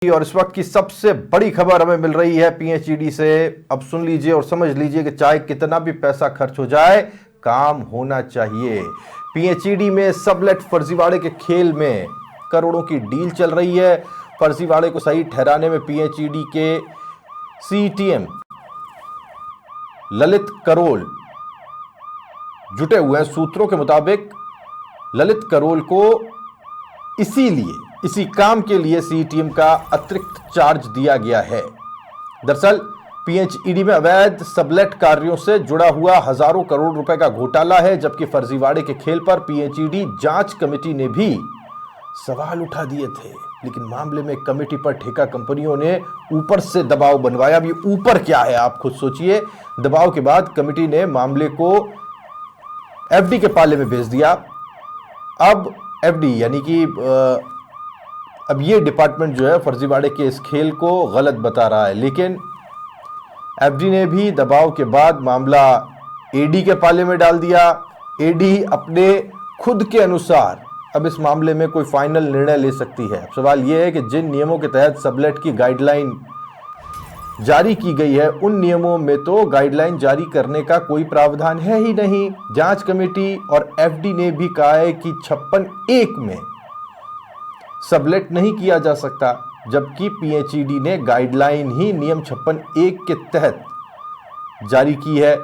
और इस वक्त की सबसे बड़ी खबर हमें मिल रही है पीएचईडी से। अब सुन लीजिए और समझ लीजिए कि चाहे कितना भी पैसा खर्च हो जाए, काम होना चाहिए। पीएचईडी में सबलेट फर्जीवाड़े के खेल में करोड़ों की डील चल रही है। फर्जीवाड़े को सही ठहराने में पीएचईडी के सीटीएम ललित करोल जुटे हुए हैं। सूत्रों के मुताबिक ललित करोल को इसी काम के लिए सीटीएम का अतिरिक्त चार्ज दिया गया है। दरअसल पीएचईडी में अवैध सबलेट कार्यों से जुड़ा हुआ हजारों करोड़ रुपए का घोटाला है, जबकि फर्जीवाड़े के खेल पर पीएचईडी जांच कमेटी ने भी सवाल उठा दिए थे। लेकिन मामले में कमेटी पर ठेका कंपनियों ने ऊपर से दबाव बनवाया। अब ये ऊपर क्या है आप खुद सोचिए। दबाव के बाद कमेटी ने मामले को एफडी के पाले में भेज दिया। अब एफडी यानी कि अब ये डिपार्टमेंट जो है फर्जीवाड़े के इस खेल को गलत बता रहा है, लेकिन एफडी ने भी दबाव के बाद मामला एडी के पाले में डाल दिया। एडी अपने खुद के अनुसार अब इस मामले में कोई फाइनल निर्णय ले सकती है। अब सवाल यह है कि जिन नियमों के तहत सबलेट की गाइडलाइन जारी की गई है, उन नियमों में तो गाइडलाइन जारी करने का कोई प्रावधान है ही नहीं। जांच कमेटी और एफडी ने भी कहा है कि 56(1) में सबलेट नहीं किया जा सकता, जबकि पीएचईडी ने गाइडलाइन ही नियम 56(1) के तहत जारी की है।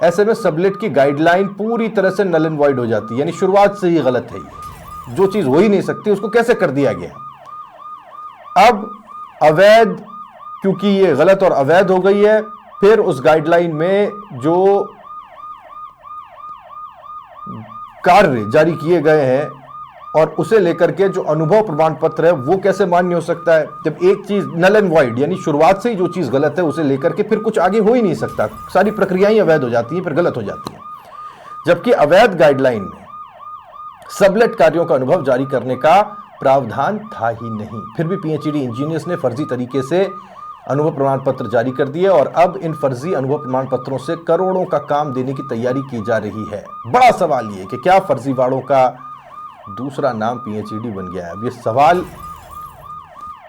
ऐसे में सबलेट की गाइडलाइन पूरी तरह से नल एंड वॉइड हो जाती है, यानी शुरुआत से ही गलत है। ये जो चीज हो ही नहीं सकती उसको कैसे कर दिया गया। अब अवैध, क्योंकि ये गलत और अवैध हो गई है, फिर उस गाइडलाइन में जो कार्य जारी किए गए हैं और उसे लेकर के जो अनुभव प्रमाण पत्र है वो कैसे मान्य हो सकता है, जब एक चीज नल एंड वॉइड यानी शुरुआत से ही जो चीज गलत है उसे लेकर के फिर कुछ आगे हो ही नहीं सकता। सारी प्रक्रियाएं अवैध हो जाती हैं, फिर गलत हो जाती हैं। जबकि अवैध गाइडलाइन में सबलेट कार्यों का अनुभव जारी करने का प्रावधान था ही नहीं। फिर भी पीएचईडी इंजीनियर्स ने फर्जी तरीके से अनुभव प्रमाण पत्र जारी कर दिए और अब इन फर्जी अनुभव प्रमाण पत्रों से करोड़ों का काम देने की तैयारी की जा रही है। बड़ा सवाल ये कि क्या फर्जीवाड़ों का दूसरा नाम पीएचईडी बन गया है। अब ये सवाल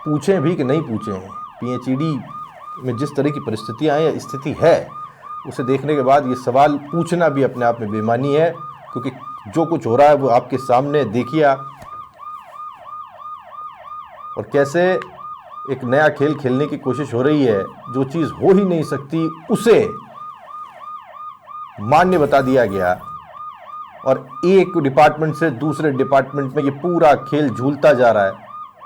पूछें भी कि नहीं पूछें, पीएचईडी में जिस तरह की परिस्थितियां हैं या स्थिति है उसे देखने के बाद ये सवाल पूछना भी अपने आप में बेईमानी है, क्योंकि जो कुछ हो रहा है वो आपके सामने देखिए और कैसे एक नया खेल खेलने की कोशिश हो रही है। जो चीज हो ही नहीं सकती उसे मान्य बता दिया गया और एक डिपार्टमेंट से दूसरे डिपार्टमेंट में ये पूरा खेल झूलता जा रहा है,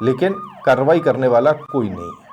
लेकिन कार्रवाई करने वाला कोई नहीं है।